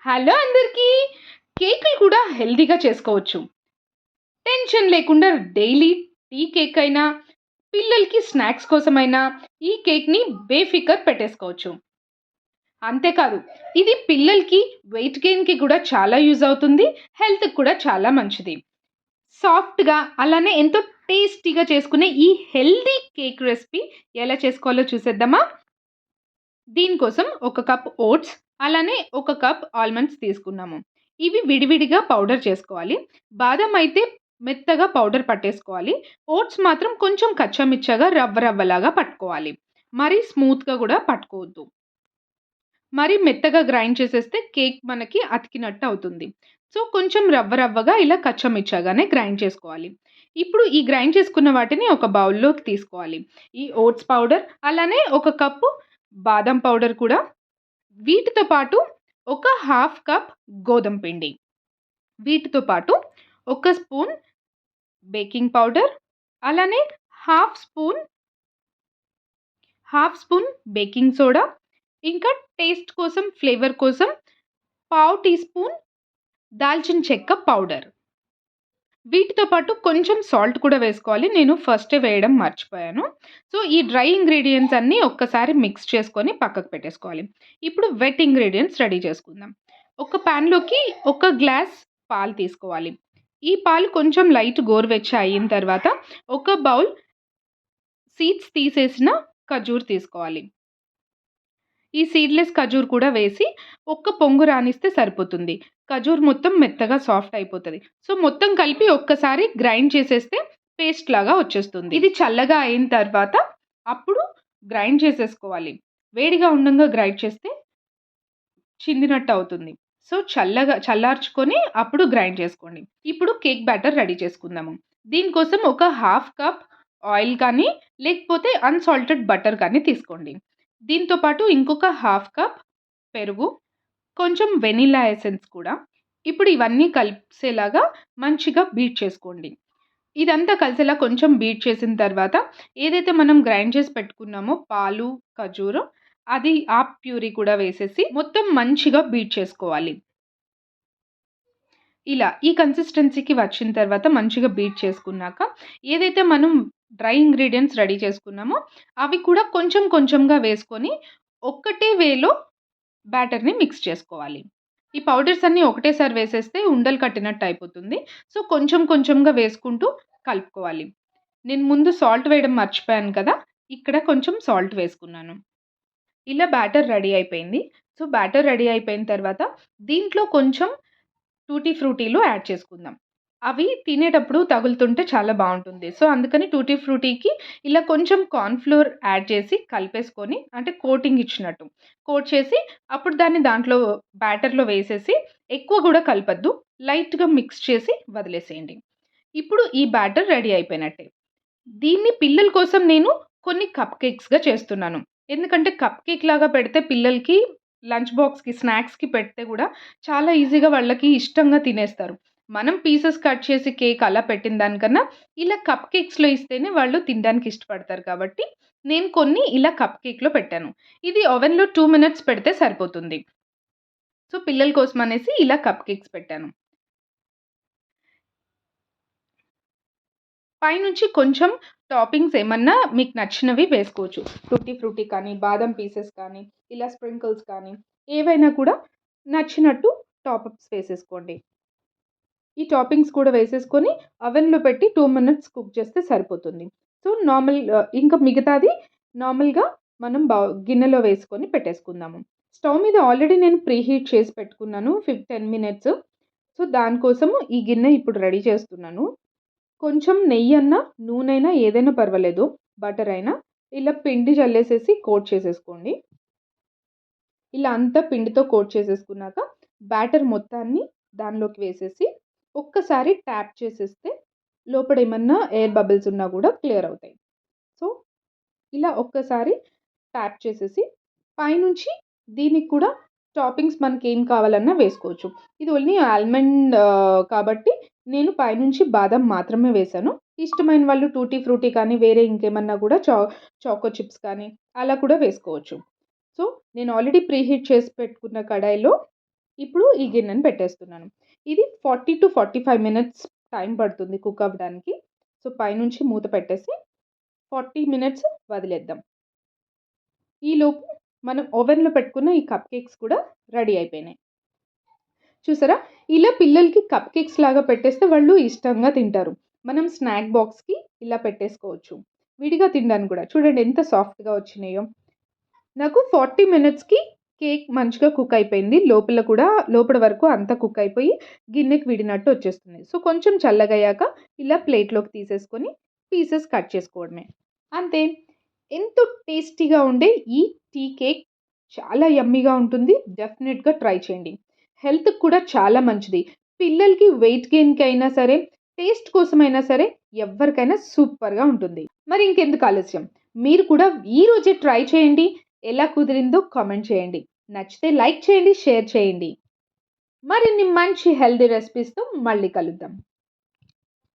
Hello అందరికీ! కేకులు కూడా హెల్తీగా చేసుకోవచ్చు. టెన్షన్ లేకుండా డైలీ టీ కేక్ అయినా, పిల్లలకి స్నాక్స్ కోసమైనా ఈ కేక్‌ని బేఫికర్ పెట్టేసుకోవచ్చు. అంతేకాదు ఇది పిల్లలకి వెయిట్ గెయిన్‌కి కూడా చాలా యూజ్ అవుతుంది. హెల్త్‌కి కూడా చాలా మంచిది. సాఫ్ట్‌గా అలానే ఎంతో టేస్టీగా చేసుకునే ఈ హెల్తీ కేక్ రెసిపీ ఎలా చేసుకోవాలో చూసేద్దామా? దీనికోసం ఒక కప్ ఓట్స్, అలానే ఒక కప్ ఆల్మండ్స్ తీసుకున్నాము. ఇవి విడివిడిగా పౌడర్ చేసుకోవాలి. బాదం అయితే మెత్తగా పౌడర్ పట్టేసుకోవాలి. ఓట్స్ మాత్రం కొంచెం కచ్చామిచ్చాగా రవ్వ రవ్వలాగా పట్టుకోవాలి. మరీ స్మూత్‌గా గూడా పట్టుకోవద్దు. మరీ మెత్తగా గ్రైండ్ చేసేస్తే కేక్ మనకి అతికినట్టు అవుతుంది. సో, కొంచెం రవ్వ రవ్వగా ఇలా కచ్చామిచ్చాగానే గ్రైండ్ చేసుకోవాలి. ఇప్పుడు ఈ గ్రైండ్ చేసుకున్న వాటిని ఒక బౌల్‌లోకి తీసుకోవాలి. ఈ ఓట్స్ పౌడర్, అలానే ఒక కప్పు బాదం పౌడర్ కూడా, వీటితో పాటు ఒక హాఫ్ కప్ గోధుమ పిండి, వీటితో పాటు ఒక స్పూన్ బేకింగ్ పౌడర్, అలానే half spoon half spoon baking soda, ఇంకా టేస్ట్ కోసం, ఫ్లేవర్ కోసం పావు టీ స్పూన్ దాల్చిన చెక్క పౌడర్. వీటితో పాటు కొంచెం సాల్ట్ కూడా వేసుకోవాలి. నేను ఫస్టే వేయడం మర్చిపోయాను. సో, ఈ డ్రై ఇంగ్రీడియెంట్స్ అన్నీ ఒక్కసారి మిక్స్ చేసుకొని పక్కకు పెట్టేసుకోవాలి. ఇప్పుడు వెట్ ఇంగ్రీడియెంట్స్ రెడీ చేసుకుందాం. ఒక పాన్‌లోకి ఒక గ్లాస్ పాలు తీసుకోవాలి. ఈ పాలు కొంచెం లైట్ గోరువెచ్చ అయిన తర్వాత ఒక బౌల్ సీడ్స్ తీసేసిన ఖజూర్ తీసుకోవాలి. ఈ సీడ్‌లెస్ ఖజూర్ కూడా వేసి ఒక్క పొంగు రానిస్తే సరిపోతుంది. ఖజూర్ మొత్తం మెత్తగా సాఫ్ట్ అయిపోతది. సో, మొత్తం కలిపి ఒక్కసారి గ్రైండ్ చేసేస్తే పేస్ట్ లాగా వచ్చేస్తుంది. ఇది చల్లగా అయిన తర్వాత అప్పుడు గ్రైండ్ చేసేసుకోవాలి. వేడిగా ఉండంగా గ్రైండ్ చేస్తే చిందినట్టు అవుతుంది. సో, చల్లార్చుకొని అప్పుడు గ్రైండ్ చేసుకోండి. ఇప్పుడు కేక్ బ్యాటర్ రెడీ చేసుకుందాము. దీనికోసం ఒక హాఫ్ కప్ ఆయిల్ కానీ, లేకపోతే అన్సాల్టెడ్ బటర్ కానీ తీసుకోండి. దీంతో పాటు ఇంకొక హాఫ్ కప్ పెరుగు, కొంచెం వెనిల్లా ఎసెన్స్ కూడా. ఇప్పుడు ఇవన్నీ కలిసేలాగా మంచిగా బీట్ చేసుకోండి. ఇదంతా కలిసేలా కొంచెం బీట్ చేసిన తర్వాత ఏదైతే మనం గ్రైండ్ చేసి పెట్టుకున్నామో పాలు, ఖజూరు, అది ఆ ప్యూరీ కూడా వేసేసి మొత్తం మంచిగా బీట్ చేసుకోవాలి. ఇలా ఈ కన్సిస్టెన్సీకి వచ్చిన తర్వాత మంచిగా బీట్ చేసుకున్నాక, ఏదైతే మనం డ్రై ఇంగ్రీడియెంట్స్ రెడీ చేసుకున్నామో అవి కూడా కొంచెం కొంచెంగా వేసుకొని ఒక్కటే వేలో బ్యాటర్‌ని మిక్స్ చేసుకోవాలి. ఈ పౌడర్స్ అన్నీ ఒకటేసారి వేసేస్తే ఉండలు కట్టినట్టు అయిపోతుంది. సో, కొంచెం కొంచెంగా వేసుకుంటూ కలుపుకోవాలి. నేను ముందు సాల్ట్ వేయడం మర్చిపోయాను కదా! ఇక్కడ కొంచెం సాల్ట్ వేసుకున్నాను. ఇలా బ్యాటర్ రెడీ అయిపోయింది. సో, బ్యాటర్ రెడీ అయిపోయిన తర్వాత దీంట్లో కొంచెం టూటీ ఫ్రూటీలు యాడ్ చేసుకుందాం. అవి తినేటప్పుడు తగులుతుంటే చాలా బావుంటుంది. సో, అందుకని టూటీ ఫ్రూటీకి ఇలా కొంచెం కార్న్ ఫ్లోర్ యాడ్ చేసి కలిపేసుకొని, అంటే కోటింగ్ ఇచ్చినట్టు. కోట్ చేసి అప్పుడు దాన్ని దాంట్లో బ్యాటర్‌లో వేసేసి ఎక్కువ గూడా కలపొద్దు. లైట్‌గా మిక్స్ చేసి వదిలేసేయండి. ఇప్పుడు ఈ బ్యాటర్ రెడీ అయిపోయినట్టే. దీన్ని పిల్లల కోసం నేను కొన్ని కప్ కేక్స్‌గా చేస్తున్నాను. ఎందుకంటే కప్ కేక్ లాగా పెడితే పిల్లలకి లంచ్ బాక్స్‌కి, స్నాక్స్‌కి పెడితే గూడా చాలా ఈజీగా వాళ్ళకి ఇష్టంగా తినేస్తారు. మనం పీసెస్ కట్ చేసి కేక్ అలా పెట్టిన దానికన్నా ఇలా కప్ కేక్స్‌లో ఇస్తేనే వాళ్ళు తినడానికి ఇష్టపడతారు కాబట్టి నేను కొన్ని ఇలా కప్ కేక్‌లో పెట్టాను. ఇది ఓవెన్‌లో 2 మినిట్స్ పెడితే సరిపోతుంది. సో, పిల్లల కోసం అనేసి ఇలా కప్ కేక్స్ పెట్టాను. పైనుంచి కొంచెం టాపింగ్స్ ఏమన్నా మీకు నచ్చినవి వేసుకోవచ్చు. టూటీ ఫ్రూటీ కానీ, బాదం పీసెస్ కానీ, ఇలా స్ప్రింకిల్స్ కానీ, ఏవైనా కూడా నచ్చినట్టు టాపప్స్ వేసేసుకోండి. ఈ టాపింగ్స్ కూడా వేసేసుకొని అవెన్‌లో పెట్టి 2 మినిట్స్ కుక్ చేస్తే సరిపోతుంది. సో, ఇంకా మిగతాది నార్మల్‌గా మనం గిన్నెలో వేసుకొని పెట్టేసుకుందాము. స్టవ్ మీద ఆల్రెడీ నేను ప్రీహీట్ చేసి పెట్టుకున్నాను 10 మినిట్స్. సో, దానికోసము ఈ గిన్నె ఇప్పుడు రెడీ చేస్తున్నాను. కొంచెం నెయ్యన్నా, నూనెైనా ఏదైనా పర్వాలేదు. బటర్ అయినా ఇలా పిండి జల్లేసేసి కోట్ చేసేసుకోండి. ఇలా అంతా పిండితో కోట్ చేసేసుకున్నాక బ్యాటర్ మొత్తాన్ని దానిలోకి వేసేసి ఒక్కసారి ట్యాప్ చేసేస్తే లోపల ఏమన్నా ఎయిర్ బబుల్స్ ఉన్నా కూడా క్లియర్ అవుతాయి. సో, ఇలా ఒక్కసారి ట్యాప్ చేసేసి పైనుంచి దీనికి కూడా టాపింగ్స్ మనకేం కావాలన్నా వేసుకోవచ్చు. ఇది ఓన్లీ ఆల్మండ్ కాబట్టి నేను పైనుంచి బాదం మాత్రమే వేశాను. ఇష్టమైన వాళ్ళు టూటీ ఫ్రూటీ కానీ, వేరే ఇంకేమన్నా కూడా చాకో చిప్స్ కానీ అలా కూడా వేసుకోవచ్చు. సో, నేను ఆల్రెడీ ప్రీహీట్ చేసి పెట్టుకున్న కడాయిలో ఇప్పుడు ఈ గిన్నెని పెట్టేస్తున్నాను. ఇది 40-45 మినిట్స్ టైం పడుతుంది కుక్ అవ్వడానికి. సో, పైనుంచి మూత పెట్టేసి 40 మినిట్స్ వదిలేద్దాం. ఈలోపు మనం ఓవెన్‌లో పెట్టుకున్న ఈ కప్ కేక్స్ కూడా రెడీ అయిపోయినాయి. చూసారా? ఇలా పిల్లలకి కప్ కేక్స్ లాగా పెట్టేస్తే వాళ్ళు ఇష్టంగా తింటారు. మనం స్నాక్ బాక్స్‌కి ఇలా పెట్టేసుకోవచ్చు. విడిగా తినడానికి కూడా. చూడండి ఎంత సాఫ్ట్‌గా వచ్చినాయో. నాకు 40 మినిట్స్‌కి కేక్ మంచిగా కుక్ అయిపోయింది. లోపల వరకు అంతా కుక్ అయిపోయి గిన్నెకి విడినట్టు వచ్చేస్తుంది. సో, కొంచెం చల్లగయ్యాక ఇలా ప్లేట్‌లోకి తీసేసుకొని పీసెస్ కట్ చేసుకోవడమే. అంతే. ఎంతో టేస్టీగా ఉండే ఈ టీ కేక్ చాలా యమ్మీగా ఉంటుంది. డెఫినిట్‌గా ట్రై చేయండి. హెల్త్‌కి కూడా చాలా మంచిది. పిల్లలకి వెయిట్ గెయిన్‌కి అయినా సరే, టేస్ట్ కోసమైనా సరే ఎవ్వరికైనా సూపర్‌గా ఉంటుంది. మరి ఇంకెందుకు ఆలస్యం? మీరు కూడా ఈ రోజే ట్రై చేయండి. ఎలా కుదిరిందో కామెంట్ చేయండి. నచ్చితే లైక్ చేయండి, షేర్ చేయండి. మరిన్ని మంచి హెల్తీ రెసిపీస్‌తో మళ్ళీ కలుద్దాం.